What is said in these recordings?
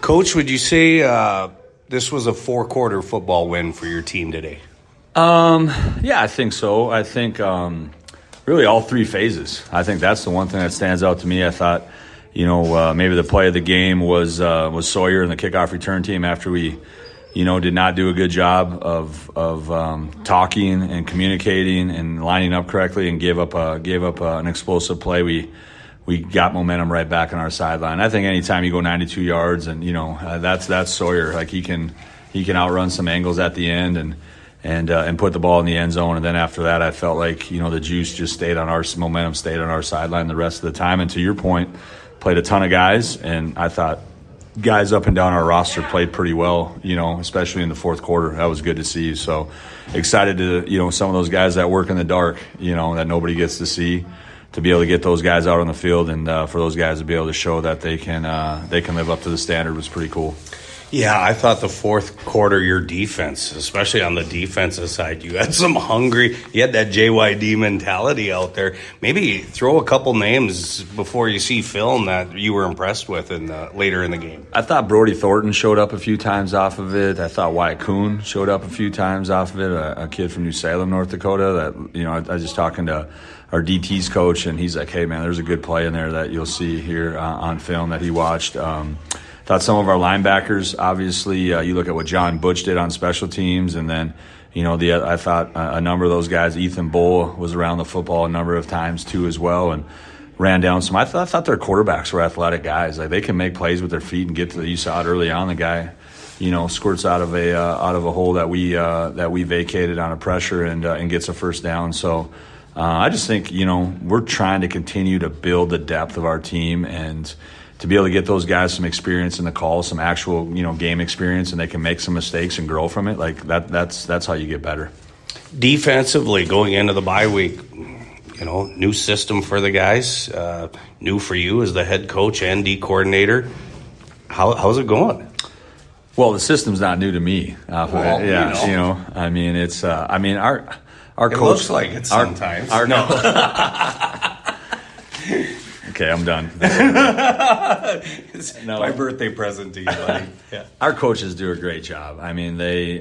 Coach, would you say this was a 4-quarter football win for your team today? Yeah, I think so. I think really all three phases. I think that's the one thing that stands out to me. I thought, maybe the play of the game was Sawyer and the kickoff return team after we, did not do a good job of talking and communicating and lining up correctly and gave up an explosive play. We got momentum right back on our sideline. I think anytime you go 92 yards and that's Sawyer. Like he can outrun some angles at the end and put the ball in the end zone. And then after that, I felt like the juice just stayed on our momentum, stayed on our sideline the rest of the time. And to your point, played a ton of guys, and I thought guys up and down our roster played pretty well. Especially in the fourth quarter, that was good to see. So excited to some of those guys that work in the dark, that nobody gets to see, to be able to get those guys out on the field and for those guys to be able to show that they can live up to the standard was pretty cool. Yeah, I thought the fourth quarter, your defense, especially on the defensive side, you had you had that JYD mentality out there. Maybe throw a couple names before you see film that you were impressed with later in the game. I thought Brody Thornton showed up a few times off of it. I thought Wyatt Kuhn showed up a few times off of it, a kid from New Salem, North Dakota that, I was just talking to our DT's coach, and he's like, hey, man, there's a good play in there that you'll see here on film that he watched. Thought some of our linebackers, obviously, you look at what John Butch did on special teams, and then, I thought a number of those guys, Ethan Bull was around the football a number of times too as well, and ran down some. I thought their quarterbacks were athletic guys. Like they can make plays with their feet and get to you saw it early on. The guy, squirts out of a hole that we vacated on a pressure and gets a first down. So I just think we're trying to continue to build the depth of our team and to be able to get those guys some experience in the call, some actual, game experience, and they can make some mistakes and grow from it. Like that's how you get better. Defensively, going into the bye week, new system for the guys, new for you as the head coach and D coordinator. How's it going? Well, the system's not new to me. It's, our coach. It looks like it sometimes. Okay, I'm done. It's my birthday present to you, buddy. Yeah. Our coaches do a great job. I mean, they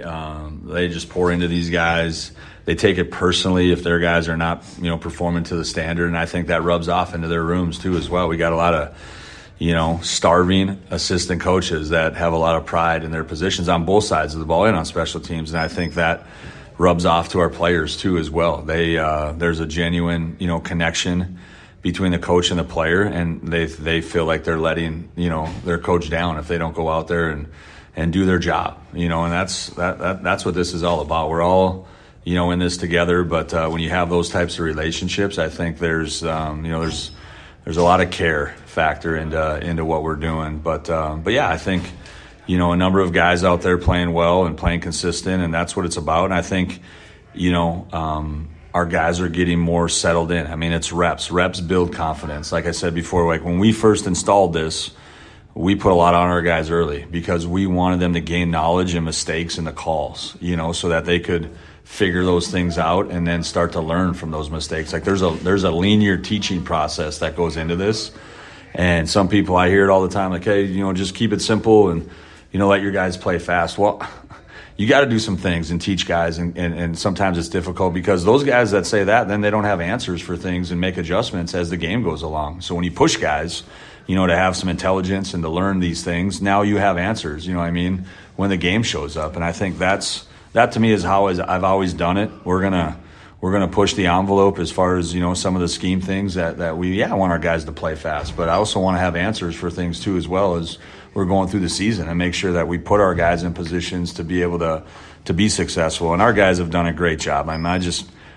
just pour into these guys. They take it personally if their guys are not, performing to the standard, and I think that rubs off into their rooms too as well. We got a lot of, starving assistant coaches that have a lot of pride in their positions on both sides of the ball and on special teams, and I think that rubs off to our players too as well. There's a genuine, connection between the coach and the player, and they feel like they're letting their coach down if they don't go out there and do their job, and that's what this is all about. We're all in this together, but when you have those types of relationships, I think there's a lot of care factor into what we're doing. But yeah, I think a number of guys out there playing well and playing consistent, and that's what it's about. And I think our guys are getting more settled in. I mean, it's reps. Reps build confidence. Like I said before, like when we first installed this, we put a lot on our guys early because we wanted them to gain knowledge and mistakes in the calls, so that they could figure those things out and then start to learn from those mistakes. Like there's a linear teaching process that goes into this. And some people, I hear it all the time, like, hey, just keep it simple and, let your guys play fast. Well, you got to do some things and teach guys, and sometimes it's difficult because those guys that say that, then they don't have answers for things and make adjustments as the game goes along. So when you push guys, to have some intelligence and to learn these things, now you have answers, when the game shows up. And I think that to me is how I've always done it. We're gonna push the envelope as far as some of the scheme things that we want our guys to play fast, but I also want to have answers for things too, as well as we're going through the season, and make sure that we put our guys in positions to be able to be successful. And our guys have done a great job. I mean,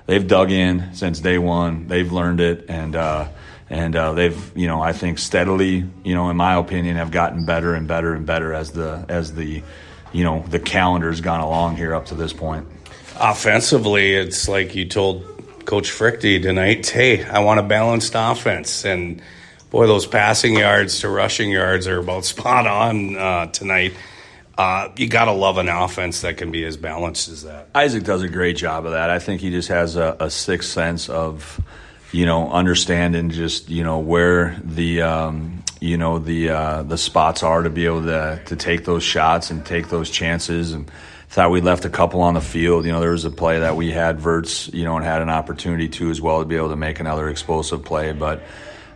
they've dug in since day one. They've learned it, and they've I think steadily in my opinion have gotten better and better and better as the calendar's gone along here up to this point. Offensively, it's like you told Coach Freuchte tonight, hey, I want a balanced offense. And, boy, those passing yards to rushing yards are about spot on tonight. You got to love an offense that can be as balanced as that. Isaac does a great job of that. I think he just has a sixth sense of, understanding just, where the the spots are to be able to take those shots and take those chances. And thought we left a couple on the field. There was a play that we had Verts, and had an opportunity to as well to be able to make another explosive play. But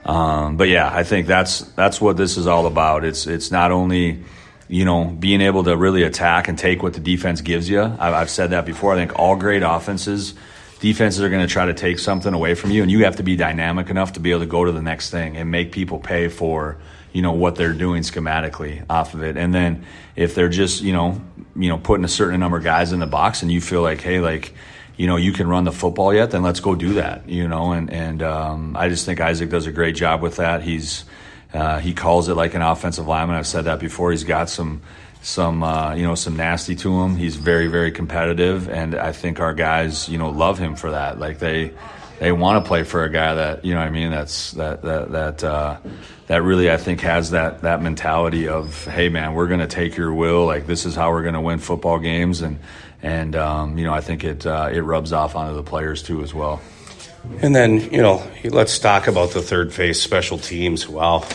yeah, I think that's what this is all about. It's not only being able to really attack and take what the defense gives you. I've said that before. I think all great defenses are going to try to take something away from you, and you have to be dynamic enough to be able to go to the next thing and make people pay for what they're doing schematically off of it. And then if they're just putting a certain number of guys in the box and you feel like, hey, you can run the football yet, then let's go do that. And I just think Isaac does a great job with that. He calls it like an offensive lineman. I've said that before. He's got some nasty to him. He's very, very competitive, and I think our guys, love him for that. Like they want to play for a guy that, that really, I think, has that mentality of, hey man, we're going to take your will. Like this is how we're going to win football games, and I think it rubs off onto the players too as well. And then, let's talk about the third phase special teams. Wow.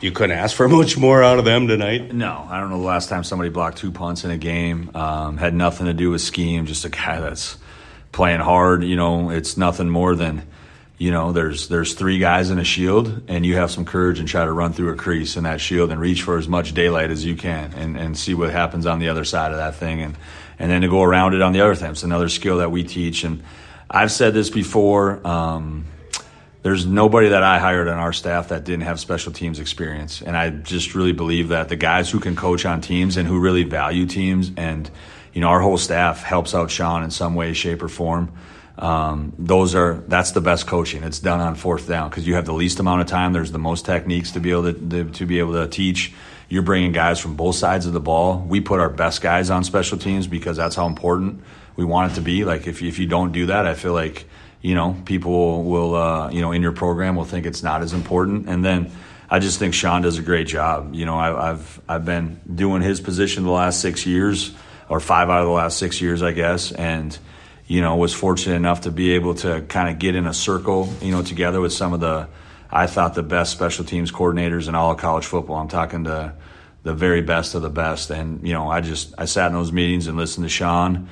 You couldn't ask for much more out of them tonight. No, I don't know the last time somebody blocked 2 punts in a game. Had nothing to do with scheme, just a guy that's playing hard. It's nothing more than, there's 3 guys in a shield, and you have some courage and try to run through a crease in that shield and reach for as much daylight as you can and see what happens on the other side of that thing. And then to go around it on the other thing. It's another skill that we teach. And I've said this before, there's nobody that I hired on our staff that didn't have special teams experience. And I just really believe that the guys who can coach on teams and who really value teams, and, our whole staff helps out Sean in some way, shape, or form. That's the best coaching. It's done on fourth down because you have the least amount of time. There's the most techniques to be able to teach. You're bringing guys from both sides of the ball. We put our best guys on special teams because that's how important we want it to be. Like if you don't do that, I feel like, people will, in your program will think it's not as important. And then I just think Sean does a great job. I've been doing his position the last 6 years, or 5 out of the last 6 years, I guess. And, was fortunate enough to be able to kind of get in a circle, together with some of I thought the best special teams coordinators in all of college football. I'm talking to the very best of the best. And, I sat in those meetings and listened to Sean,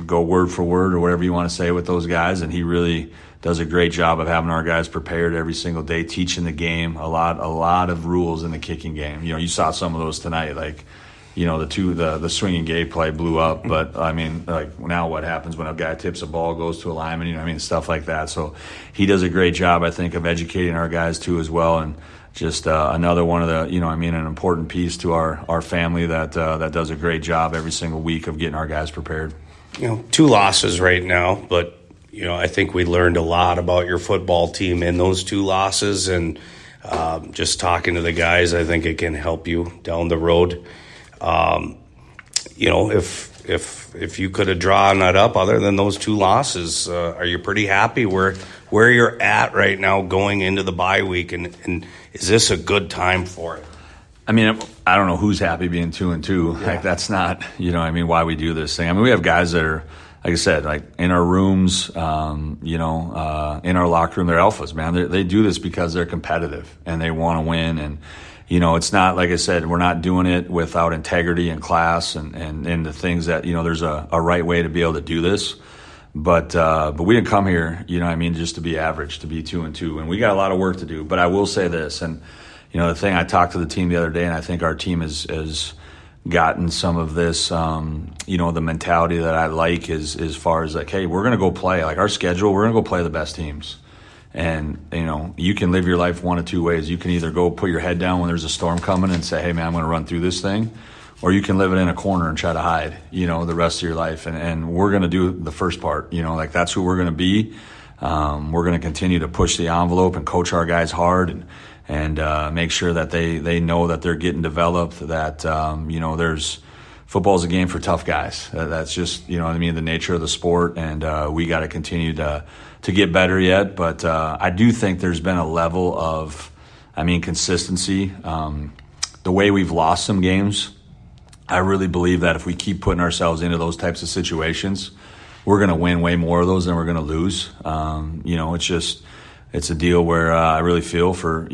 go word for word or whatever you want to say with those guys. And he really does a great job of having our guys prepared every single day, teaching the game, a lot of rules in the kicking game. You saw some of those tonight, like, the swinging gate play blew up. But I mean, like now what happens when a guy tips a ball, goes to a lineman, stuff like that. So he does a great job, I think, of educating our guys too as well. And just another one of the, an important piece to our family that does a great job every single week of getting our guys prepared. 2 losses right now, but, I think we learned a lot about your football team in those 2 losses. And just talking to the guys, I think it can help you down the road. If you could have drawn that up other than those 2 losses, are you pretty happy where you're at right now going into the bye week? And is this a good time for it? I mean, I don't know who's happy being 2-2. Yeah. Like that's not, why we do this thing. I mean, we have guys that are, like I said, like in our rooms, in our locker room, they're alphas, man. They do this because they're competitive and they want to win. And, it's not, like I said, we're not doing it without integrity and class and the things that, there's a right way to be able to do this. But we didn't come here, just to be average, to be 2-2. And we got a lot of work to do. But I will say this, and, the thing I talked to the team the other day, and I think our team has gotten some of this, the mentality that I like is as far as like, hey, we're going to go play. Like our schedule, we're going to go play the best teams. And, you can live your life one of 2 ways. You can either go put your head down when there's a storm coming and say, hey, man, I'm going to run through this thing. Or you can live it in a corner and try to hide, the rest of your life. And we're going to do the first part, like that's who we're going to be. We're going to continue to push the envelope and coach our guys hard and make sure that they know that they're getting developed, that, there's football's a game for tough guys. That's just, the nature of the sport. And we got to continue to get better yet. But I do think there's been a level of, consistency. The way we've lost some games, I really believe that if we keep putting ourselves into those types of situations, we're going to win way more of those than we're going to lose. it's a deal where I really feel for,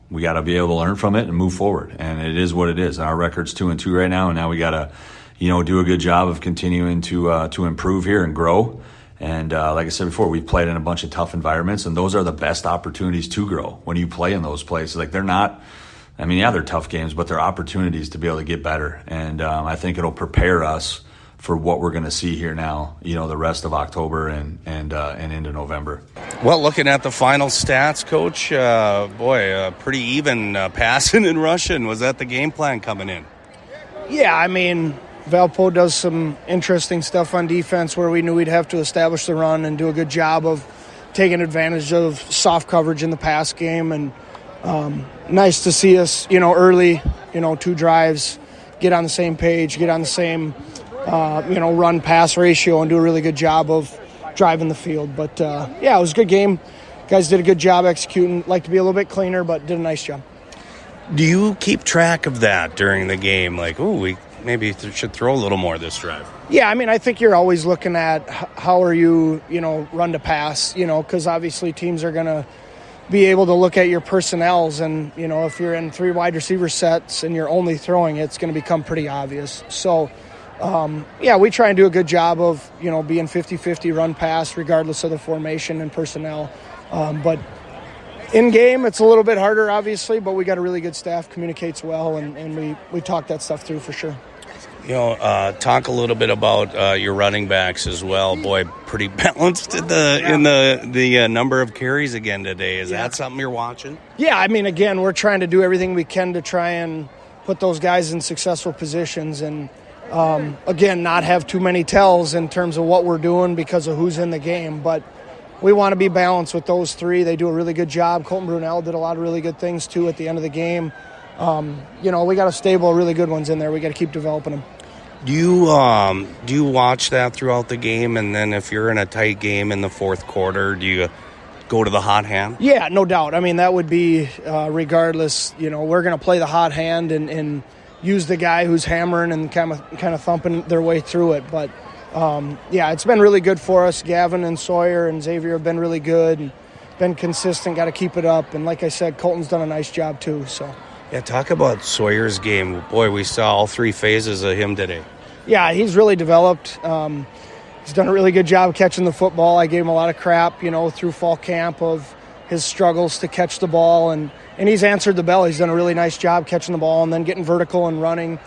we got to be able to learn from it and move forward. And it is what it is. Our record's 2-2 right now, and now we got to, do a good job of continuing to improve here and grow. And like I said before, we've played in a bunch of tough environments, and those are the best opportunities to grow when you play in those places. Like, they're not, they're tough games, but they're opportunities to be able to get better. And I think it'll prepare us for what we're going to see here now, the rest of October and into November. Well, looking at the final stats, Coach, pretty even passing and rushing. Was that the game plan coming in? Yeah, Valpo does some interesting stuff on defense where we knew we'd have to establish the run and do a good job of taking advantage of soft coverage in the pass game. And nice to see us, early, 2 drives, get on the same page, get on the same, run-pass ratio and do a really good job of driving the field. But, it was a good game. Guys did a good job executing. Like to be a little bit cleaner, but did a nice job. Do you keep track of that during the game? Like, we maybe should throw a little more this drive. Yeah, I think you're always looking at how are you, run to pass, because obviously teams are going to be able to look at your personnels. And, if you're in 3 wide receiver sets and you're only throwing it, it's going to become pretty obvious. So, we try and do a good job of, being 50-50 run pass regardless of the formation and personnel. But in game, it's a little bit harder, obviously, but we got a really good staff, communicates well, and we talk that stuff through for sure. Talk a little bit about your running backs as well. Boy, pretty balanced in the number of carries again today. Is that something you're watching? Yeah, again, we're trying to do everything we can to try and put those guys in successful positions and, again, not have too many tells in terms of what we're doing because of who's in the game. But we want to be balanced with those 3. They do a really good job. Colton Brunel did a lot of really good things, too, at the end of the game. We got a stable of really good ones in there. We got to keep developing them. Do you watch that throughout the game, and then if you're in a tight game in the fourth quarter, do you go to the hot hand? Yeah, no doubt. That would be regardless. We're going to play the hot hand and use the guy who's hammering and kind of thumping their way through it. But it's been really good for us. Gavin and Sawyer and Xavier have been really good and been consistent. Got to keep it up. And like I said, Colton's done a nice job too. So. Yeah, talk about Sawyer's game. Boy, we saw all 3 phases of him today. Yeah, he's really developed. He's done a really good job catching the football. I gave him a lot of crap, through fall camp of his struggles to catch the ball, and he's answered the bell. He's done a really nice job catching the ball and then getting vertical and running.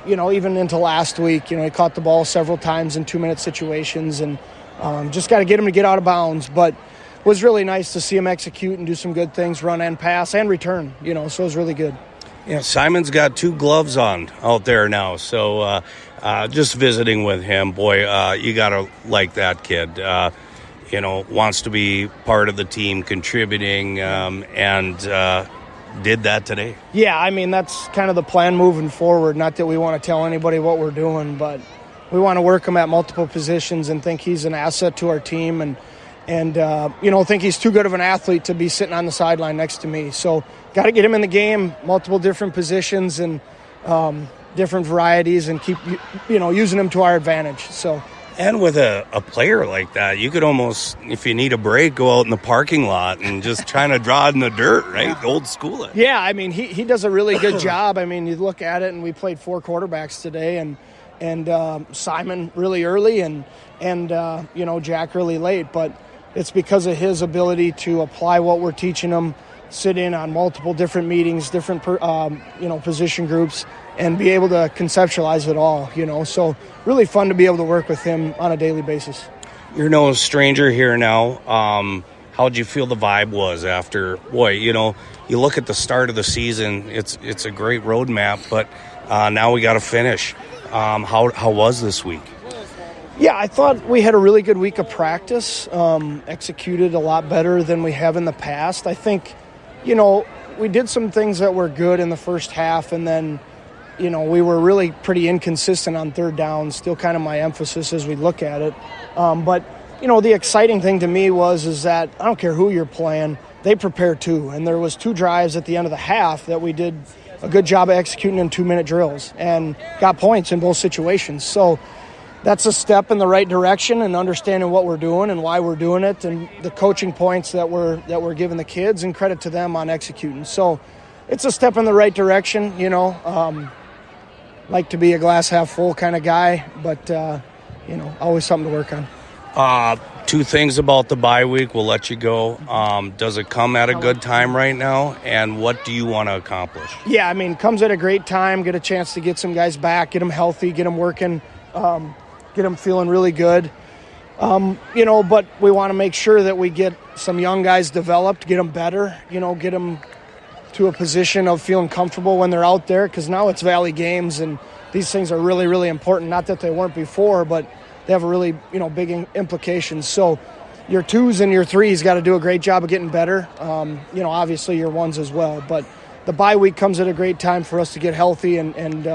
Even into last week, he caught the ball several times in 2-minute situations, and just got to get him to get out of bounds. But it was really nice to see him execute and do some good things, run and pass and return, so it was really good. Yeah, Simon's got 2 gloves on out there now, so just visiting with him, boy, you got to like that kid. Wants to be part of the team, contributing, and did that today. Yeah, that's kind of the plan moving forward. Not that we want to tell anybody what we're doing, but we want to work him at multiple positions and think he's an asset to our team and think he's too good of an athlete to be sitting on the sideline next to me. So got to get him in the game, multiple different positions and different varieties, and keep, using him to our advantage. So. And with a player like that, you could almost, if you need a break, go out in the parking lot and just trying to draw it in the dirt, right? Yeah. Old school it. Yeah, he does a really good job. You look at it, and we played 4 quarterbacks today, and Simon really early and Jack really late. But it's because of his ability to apply what we're teaching him, sit in on multiple different meetings, different position groups, and be able to conceptualize it all, So really fun to be able to work with him on a daily basis. You're no stranger here now. How'd you feel the vibe was after, you look at the start of the season, it's a great roadmap, but now we got to finish. How was this week? Yeah, I thought we had a really good week of practice, executed a lot better than we have in the past. I think, we did some things that were good in the first half, and then, we were really pretty inconsistent on third down, still kind of my emphasis as we look at it. But, the exciting thing to me is that I don't care who you're playing, they prepare too. And there was 2 drives at the end of the half that we did a good job of executing in 2-minute drills and got points in both situations. So that's a step in the right direction, and understanding what we're doing and why we're doing it, and the coaching points that we're giving the kids, and credit to them on executing. So it's a step in the right direction. Like to be a glass half full kind of guy, but always something to work on. Two things about the bye week. We'll let you go. Does it come at a good time right now? And what do you want to accomplish? Yeah, comes at a great time. Get a chance to get some guys back, get them healthy, get them working, get them feeling really good. But we want to make sure that we get some young guys developed, get them better, get them to a position of feeling comfortable when they're out there, because now it's Valley games, and these things are really, really important. Not that they weren't before, but they have a really, big implications. So your 2s and your 3s got to do a great job of getting better. Obviously your 1s as well. But the bye week comes at a great time for us to get healthy and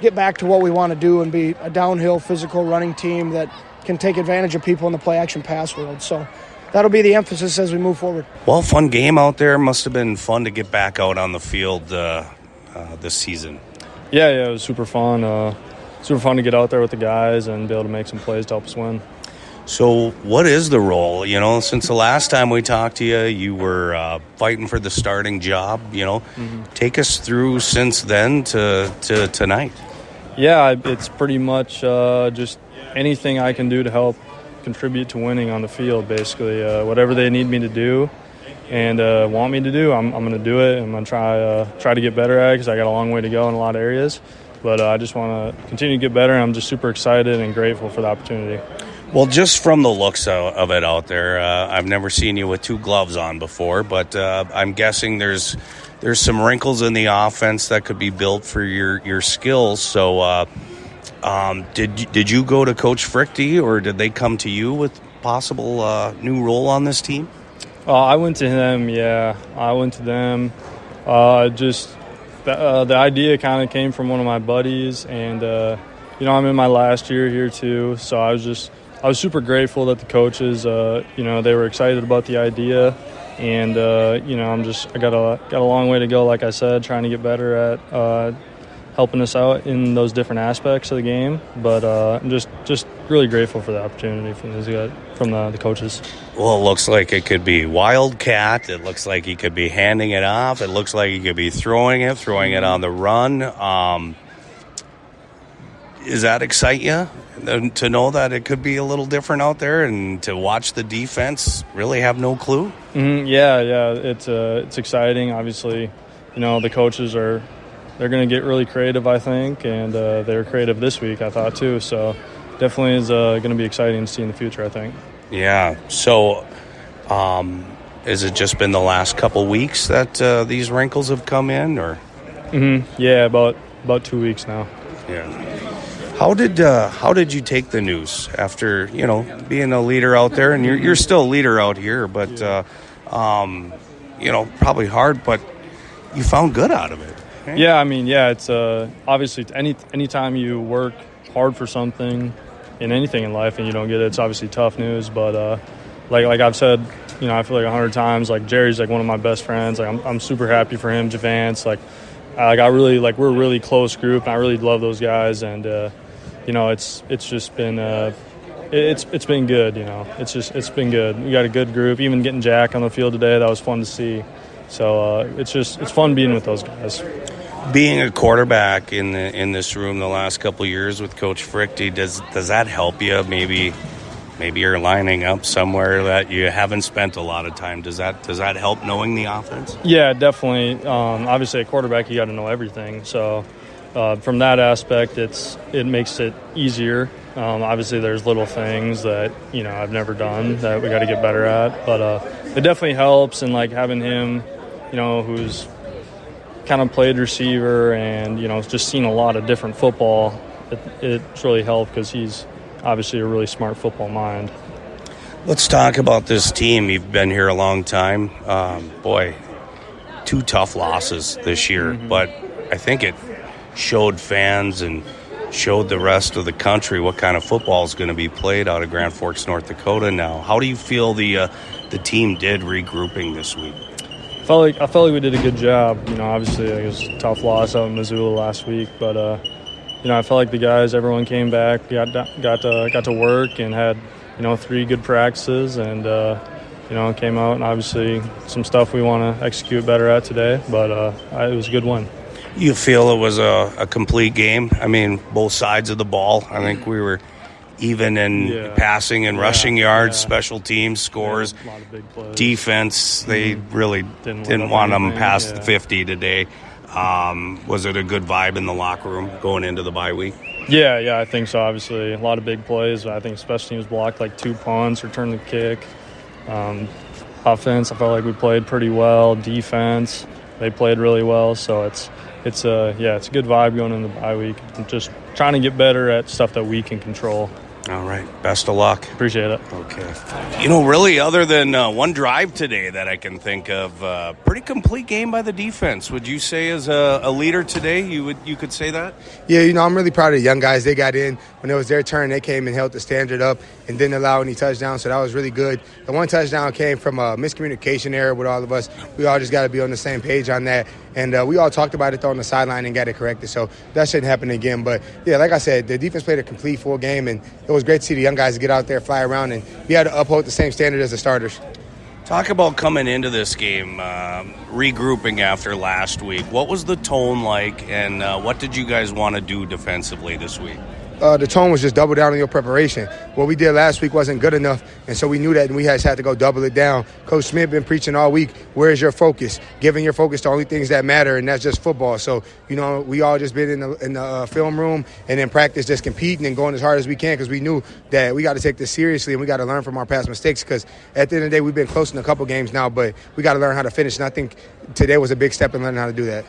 get back to what we want to do and be a downhill physical running team that can take advantage of people in the play action pass world. So that'll be the emphasis as we move forward. Well, fun game out there. Must have been fun to get back out on the field this season. Yeah, it was super fun. Super fun to get out there with the guys and be able to make some plays to help us win. So what is the role? Since the last time we talked to you, you were fighting for the starting job. Take us through since then to tonight. Yeah, it's pretty much just anything I can do to help contribute to winning on the field, basically. Whatever they need me to do and want me to do, I'm going to do it. I'm going to try to get better at it, because I got a long way to go in a lot of areas. But I just want to continue to get better, and I'm just super excited and grateful for the opportunity. Well, just from the looks of it out there, I've never seen you with 2 gloves on before, but I'm guessing there's some wrinkles in the offense that could be built for your skills. So did you go to Coach Freuchte, or did they come to you with possible new role on this team? I went to him, yeah. I went to them. The idea kind of came from one of my buddies, and I'm in my last year here too, so I was super grateful that the coaches they were excited about the idea, and I got a long way to go, like I said, trying to get better at helping us out in those different aspects of the game, but I'm just really grateful for the opportunity from the coaches. Well, it looks like it could be wildcat. It looks like he could be handing it off. It looks like he could be throwing it on the run. Does that excite you, to know that it could be a little different out there, and to watch the defense really have no clue? Mm-hmm. Yeah, it's exciting. Obviously, the coaches they're going to get really creative, I think, and they were creative this week, I thought, too. So definitely is going to be exciting to see in the future, I think. Yeah. So has it just been the last couple weeks that these wrinkles have come in, or? Mm-hmm. Yeah, about 2 weeks now. Yeah. How did you take the news after, being a leader out there, and you're still a leader out here, but probably hard, but you found good out of it. Right? Yeah, it's obviously any time you work hard for something in anything in life and you don't get it, it's obviously tough news. But like I've said, I feel like 100 times, like Jerry's like one of my best friends. Like I'm super happy for him, Javance. We're a really close group, and I really love those guys. And it's just been it's been good. It's been good. We got a good group. Even getting Jack on the field today, that was fun to see. So it's fun being with those guys. Being a quarterback in this room the last couple of years with Coach Freuchte, does that help you? Maybe you're lining up somewhere that you haven't spent a lot of time. Does that help knowing the offense? Yeah, definitely. Obviously, at quarterback, you got to know everything. So from that aspect, it makes it easier. Obviously, there's little things that I've never done that we got to get better at, but it definitely helps. And like having him, who's kind of played receiver and just seen a lot of different football, it's really helped because he's obviously a really smart football mind. Let's talk about this team. You've been here a long time. 2 tough losses this year, but I think it showed fans and showed the rest of the country what kind of football is going to be played out of Grand Forks, North Dakota now. How do you feel the team did regrouping this week? I felt like we did a good job. Obviously it was a tough loss out in Missoula last week, but I felt like the guys, everyone came back, got to work and had 3 good practices, and came out, and obviously some stuff we want to execute better at today, but it was a good win. You feel it was a complete game? I mean, both sides of the ball. I think we were even in passing and rushing yards, special teams, scores, a lot of big plays. Defense. They really didn't want them past the 50 today. Was it a good vibe in the locker room going into the bye week? Yeah, I think so. Obviously, a lot of big plays. I think special teams blocked like 2 punts, returned the kick. Offense, I felt like we played pretty well. Defense, they played really well. So it's a good vibe going into the bye week. Just trying to get better at stuff that we can control. All right. Best of luck. Appreciate it. Okay. Really, other than one drive today that I can think of, pretty complete game by the defense. Would you say as a leader today, you could say that? Yeah, I'm really proud of the young guys. They got in. When it was their turn, they came and held the standard up and didn't allow any touchdowns, so that was really good. The one touchdown came from a miscommunication error with all of us. We all just got to be on the same page on that. And we all talked about it, though, on the sideline and got it corrected. So that shouldn't happen again. But, yeah, like I said, the defense played a complete full game, and it was great to see the young guys get out there, fly around, and be able to uphold the same standard as the starters. Talk about coming into this game, regrouping after last week. What was the tone like, and what did you guys want to do defensively this week? The tone was just double down on your preparation. What we did last week wasn't good enough, and so we knew that, and we just had to go double it down. Coach Schmidt been preaching all week, where's your focus? Giving your focus to only things that matter, and that's just football. So, we all just been in the film room and in practice just competing and going as hard as we can because we knew that we got to take this seriously and we got to learn from our past mistakes because at the end of the day, we've been close in a couple games now, but we got to learn how to finish, and I think today was a big step in learning how to do that.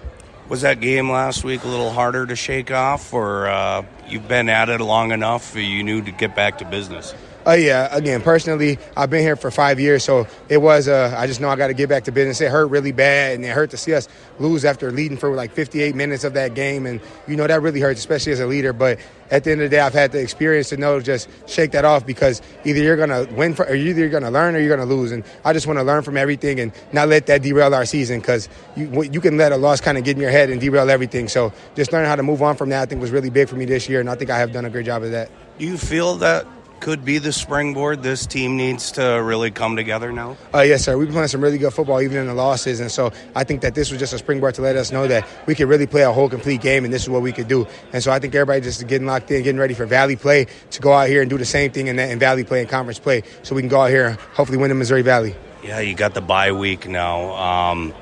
Was that game last week a little harder to shake off, or you've been at it long enough you knew to get back to business? Yeah, again, personally, I've been here for 5 years, so it was, I just know I got to get back to business. It hurt really bad, and it hurt to see us lose after leading for like 58 minutes of that game, and, that really hurts, especially as a leader. But at the end of the day, I've had the experience to know just shake that off because either you're going to win or either you're going to learn or you're going to lose. And I just want to learn from everything and not let that derail our season because you can let a loss kind of get in your head and derail everything. So just learning how to move on from that I think was really big for me this year, and I think I have done a great job of that. Do you feel that could be the springboard this team needs to really come together now? Yes, sir. We've been playing some really good football even in the losses, and so I think that this was just a springboard to let us know that we could really play a whole complete game, and this is what we could do. And so I think everybody just getting locked in, getting ready for Valley play to go out here and do the same thing in Valley play and conference play so we can go out here and hopefully win the Missouri Valley. Yeah, you got the bye week now.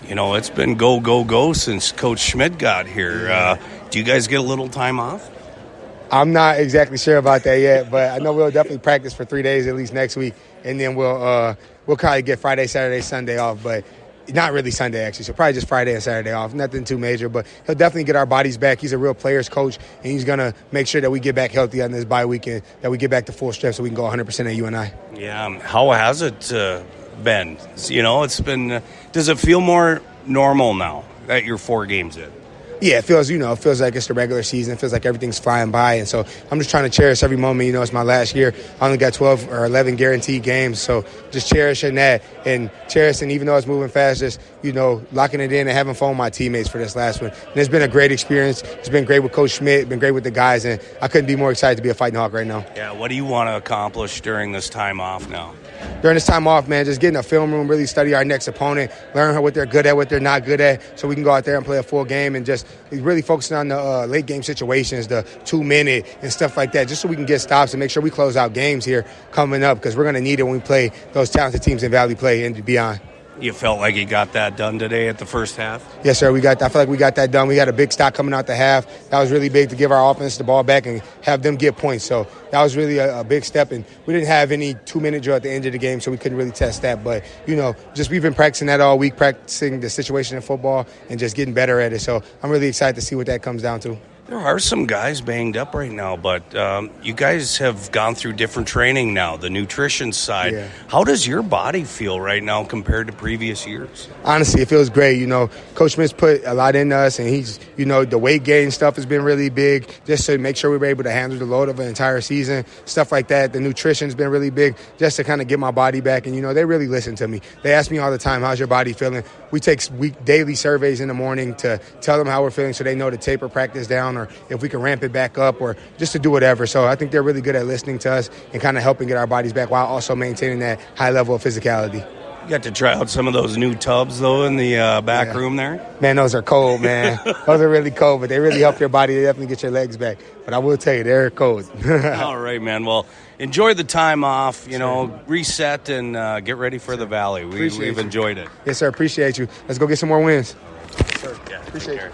It's been go since Coach Schmidt got here. Do you guys get a little time off? I'm not exactly sure about that yet, but I know we'll definitely practice for 3 days at least next week, and then we'll probably get Friday, Saturday, Sunday off, but not really Sunday actually, so probably just Friday and Saturday off. Nothing too major, but he'll definitely get our bodies back. He's a real players coach, and he's going to make sure that we get back healthy on this bye weekend, that we get back to full strength so we can go 100% at UNI. Yeah, how has it been? It's been does it feel more normal now that you're 4 games in? Yeah, it feels like it's the regular season. It feels like everything's flying by. And so I'm just trying to cherish every moment. It's my last year. I only got 12 or 11 guaranteed games. So just cherishing that and cherishing, even though it's moving fast, just, locking it in and having fun with my teammates for this last one. And it's been a great experience. It's been great with Coach Schmidt. It's been great with the guys. And I couldn't be more excited to be a Fighting Hawk right now. Yeah, what do you want to accomplish during this time off now? During this time off, man, just getting a film room, really study our next opponent, learn what they're good at, what they're not good at, so we can go out there and play a full game and just really focusing on the late game situations, the 2-minute and stuff like that, just so we can get stops and make sure we close out games here coming up because we're going to need it when we play those talented teams in Valley play and beyond. You felt like you got that done today at the first half? Yes, sir. I feel like we got that done. We had a big stop coming out the half. That was really big to give our offense the ball back and have them get points. So that was really a big step. And we didn't have any 2-minute drill at the end of the game, so we couldn't really test that. But, just we've been practicing that all week, practicing the situation in football and just getting better at it. So I'm really excited to see what that comes down to. There are some guys banged up right now, but you guys have gone through different training now, the nutrition side. Yeah. How does your body feel right now compared to previous years? Honestly, it feels great. Coach Schmidt's put a lot in us, and he's, the weight gain stuff has been really big just to make sure we were able to handle the load of an entire season, stuff like that. The nutrition's been really big just to kind of get my body back, and, they really listen to me. They ask me all the time, how's your body feeling? We take daily surveys in the morning to tell them how we're feeling so they know to taper practice down or if we can ramp it back up or just to do whatever. So I think they're really good at listening to us and kind of helping get our bodies back while also maintaining that high level of physicality. You got to try out some of those new tubs, though, in the back room there? Man, those are cold, man. Those are really cold, but they really help your body. They definitely get your legs back. But I will tell you, they're cold. All right, man. Well, enjoy the time off, reset and get ready for the Valley. We've enjoyed it. Yes, sir. Appreciate you. Let's go get some more wins. Yes, sir. Yeah, appreciate you.